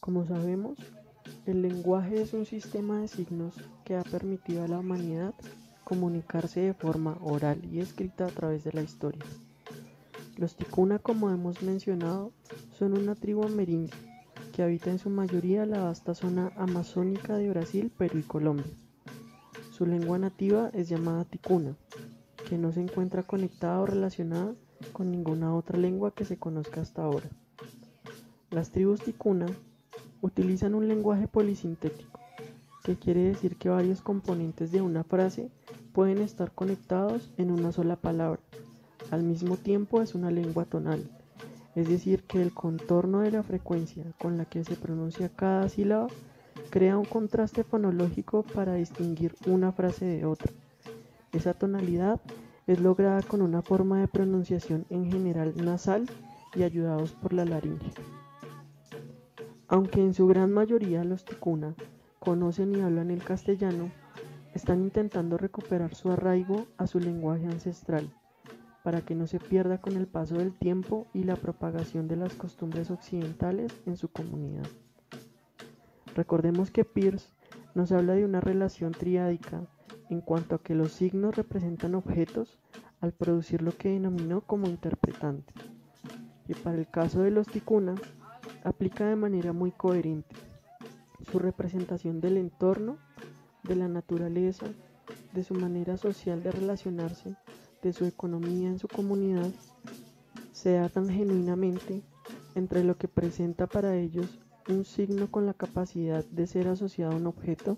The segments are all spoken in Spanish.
Como sabemos, el lenguaje es un sistema de signos que ha permitido a la humanidad comunicarse de forma oral y escrita a través de la historia. Los ticuna, como hemos mencionado, son una tribu amerindia que habita en su mayoría la vasta zona amazónica de Brasil, Perú y Colombia. Su lengua nativa es llamada ticuna, que no se encuentra conectada o relacionada con ninguna otra lengua que se conozca hasta ahora. Las tribus ticuna utilizan un lenguaje polisintético, que quiere decir que varios componentes de una frase pueden estar conectados en una sola palabra. Al mismo tiempo es una lengua tonal, es decir que el contorno de la frecuencia con la que se pronuncia cada sílaba crea un contraste fonológico para distinguir una frase de otra. Esa tonalidad es lograda con una forma de pronunciación en general nasal y ayudados por la laringe. Aunque en su gran mayoría los ticuna conocen y hablan el castellano, están intentando recuperar su arraigo a su lenguaje ancestral, para que no se pierda con el paso del tiempo y la propagación de las costumbres occidentales en su comunidad. Recordemos que Peirce nos habla de una relación triádica en cuanto a que los signos representan objetos al producir lo que denominó como interpretante, y para el caso de los ticuna aplica de manera muy coherente. Su representación del entorno, de la naturaleza, de su manera social de relacionarse, de su economía en su comunidad, se da tan genuinamente entre lo que presenta para ellos un signo con la capacidad de ser asociado a un objeto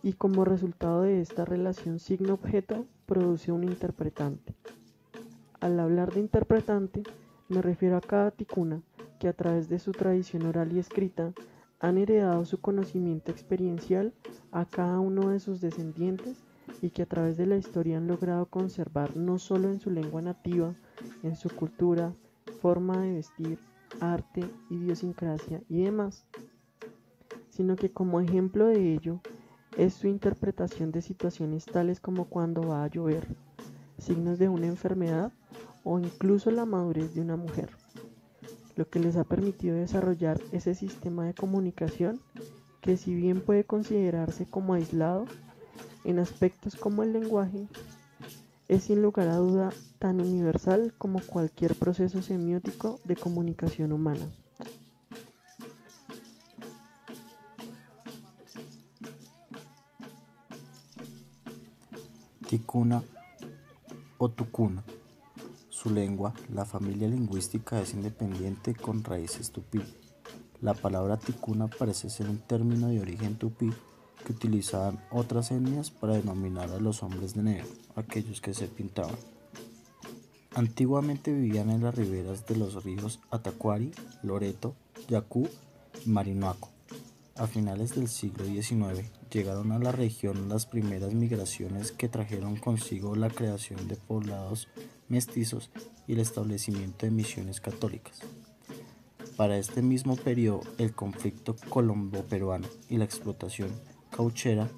y como resultado de esta relación signo-objeto produce un interpretante. Al hablar de interpretante me refiero a cada ticuna que a través de su tradición oral y escrita han heredado su conocimiento experiencial a cada uno de sus descendientes y que a través de la historia han logrado conservar no solo en su lengua nativa, en su cultura, forma de vestir, arte, idiosincrasia y demás, sino que como ejemplo de ello es su interpretación de situaciones tales como cuando va a llover, signos de una enfermedad o incluso la madurez de una mujer, lo que les ha permitido desarrollar ese sistema de comunicación que si bien puede considerarse como aislado, en aspectos como el lenguaje, es sin lugar a duda tan universal como cualquier proceso semiótico de comunicación humana. Ticuna o tucuna. Su lengua, la familia lingüística es independiente con raíces tupí. La palabra ticuna parece ser un término de origen tupí que utilizaban otras etnias para denominar a los hombres de negro, aquellos que se pintaban. Antiguamente vivían en las riberas de los ríos Atacuari, Loreto, Yacú y Marinaco. A finales del siglo XIX llegaron a la región las primeras migraciones que trajeron consigo la creación de poblados mestizos y el establecimiento de misiones católicas. Para este mismo periodo, el conflicto colombo-peruano y la explotación cauchera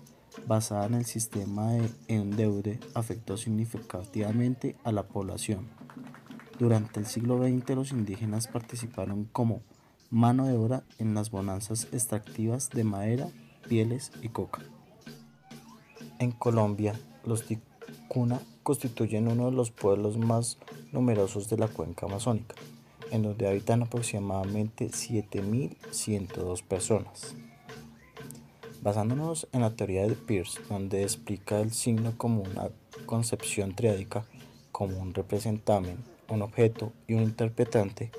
basada en el sistema de endeude afectó significativamente a la población. Durante el siglo XX los indígenas participaron como mano de obra en las bonanzas extractivas de madera, pieles y coca. En Colombia, los ticuna constituyen uno de los pueblos más numerosos de la cuenca amazónica, en donde habitan aproximadamente 7.102 personas. Basándonos en la teoría de Peirce, donde explica el signo como una concepción triádica, como un representamen, un objeto y un interpretante,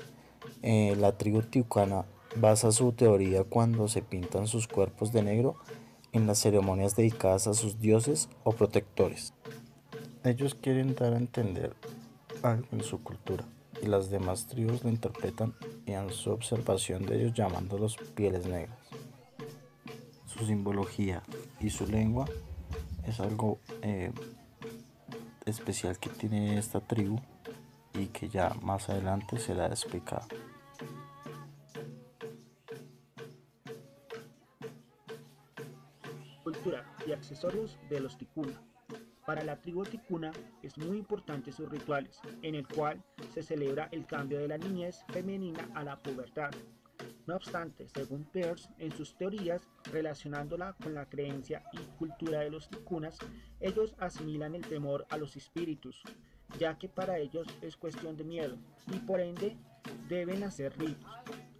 la tribu ticuna basa su teoría cuando se pintan sus cuerpos de negro en las ceremonias dedicadas a sus dioses o protectores. Ellos quieren dar a entender algo en su cultura y las demás tribus lo interpretan y en su observación de ellos llamándolos pieles negras. Su simbología y su lengua es algo especial que tiene esta tribu y que ya más adelante será explicado. Cultura y accesorios de los ticuna. Para la tribu ticuna es muy importante sus rituales, en el cual se celebra el cambio de la niñez femenina a la pubertad. No obstante, según Peirce, en sus teorías relacionándola con la creencia y cultura de los ticunas, ellos asimilan el temor a los espíritus, ya que para ellos es cuestión de miedo y por ende deben hacer ritos.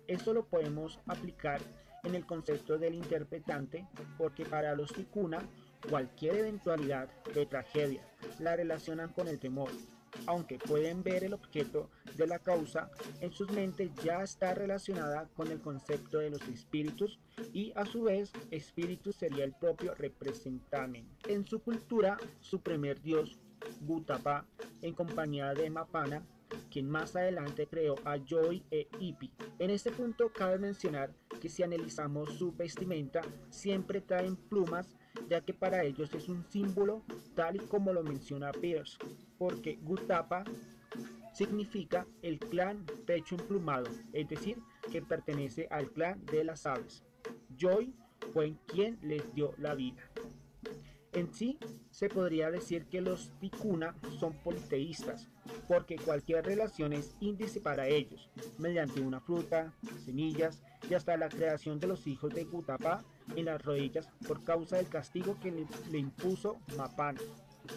Esto lo podemos aplicar en el concepto del interpretante porque para los ticuna cualquier eventualidad de tragedia la relacionan con el temor. Aunque pueden ver el objeto de la causa, en sus mentes ya está relacionada con el concepto de los espíritus y a su vez espíritu sería el propio representamen. En su cultura, su primer dios, Gutapa, en compañía de Mapana, quien más adelante creó a Joy e Ipi. En este punto cabe mencionar que si analizamos su vestimenta, siempre traen plumas, ya que para ellos es un símbolo tal y como lo menciona Peirce, porque Gutapa significa el clan pecho emplumado, es decir, que pertenece al clan de las aves. Joy fue quien les dio la vida. En sí, se podría decir que los ticuna son politeístas, porque cualquier relación es índice para ellos, mediante una fruta, semillas y hasta la creación de los hijos de Gutapa en las rodillas por causa del castigo que le impuso Mapana.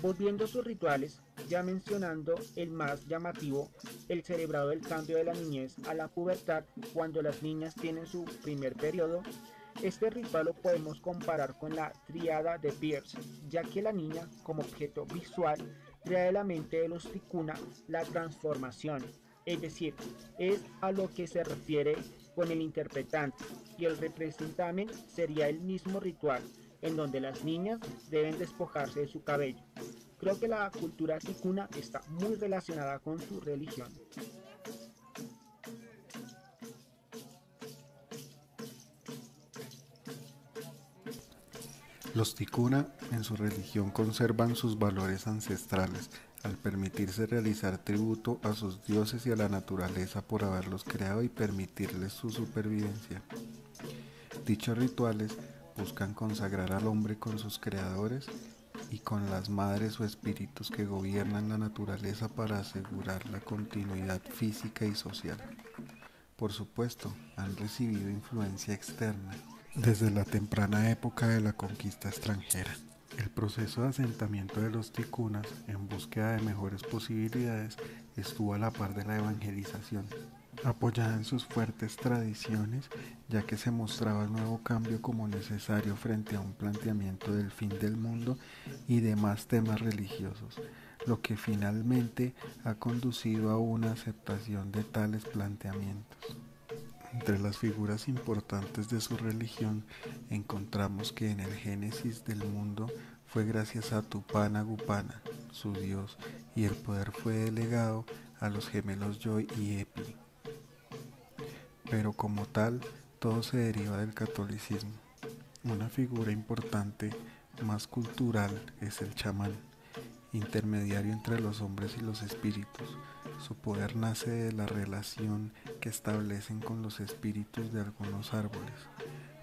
Volviendo a sus rituales, ya mencionando el más llamativo, el celebrado del cambio de la niñez a la pubertad cuando las niñas tienen su primer periodo. Este ritual lo podemos comparar con la tríada de Peirce, ya que la niña, como objeto visual, trae a la mente de los ticuna la transformación, es decir, es a lo que se refiere con el interpretante, y el representamen sería el mismo ritual, en donde las niñas deben despojarse de su cabello. Creo que la cultura ticuna está muy relacionada con su religión. Los ticuna en su religión conservan sus valores ancestrales al permitirse realizar tributo a sus dioses y a la naturaleza por haberlos creado y permitirles su supervivencia. Dichos rituales buscan consagrar al hombre con sus creadores y con las madres o espíritus que gobiernan la naturaleza para asegurar la continuidad física y social. Por supuesto, han recibido influencia externa desde la temprana época de la conquista extranjera. El proceso de asentamiento de los ticunas en búsqueda de mejores posibilidades estuvo a la par de la evangelización, apoyada en sus fuertes tradiciones, ya que se mostraba el nuevo cambio como necesario frente a un planteamiento del fin del mundo y demás temas religiosos, lo que finalmente ha conducido a una aceptación de tales planteamientos. Entre las figuras importantes de su religión encontramos que en el génesis del mundo fue gracias a Tupana Gupana, su dios, y el poder fue delegado a los gemelos Joy y Epi. Pero como tal, todo se deriva del catolicismo. Una figura importante, más cultural, es el chamán, intermediario entre los hombres y los espíritus. Su poder nace de la relación que establecen con los espíritus de algunos árboles.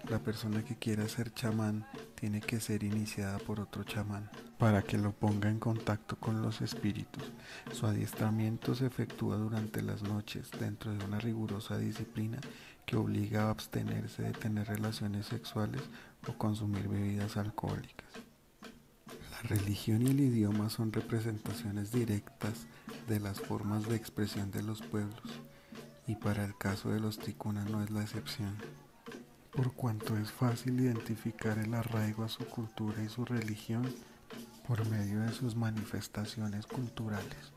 La persona que quiera ser chamán tiene que ser iniciada por otro chamán para que lo ponga en contacto con los espíritus. Su adiestramiento se efectúa durante las noches dentro de una rigurosa disciplina que obliga a abstenerse de tener relaciones sexuales o consumir bebidas alcohólicas. La religión y el idioma son representaciones directas de las formas de expresión de los pueblos, y para el caso de los ticuna no es la excepción, por cuanto es fácil identificar el arraigo a su cultura y su religión por medio de sus manifestaciones culturales.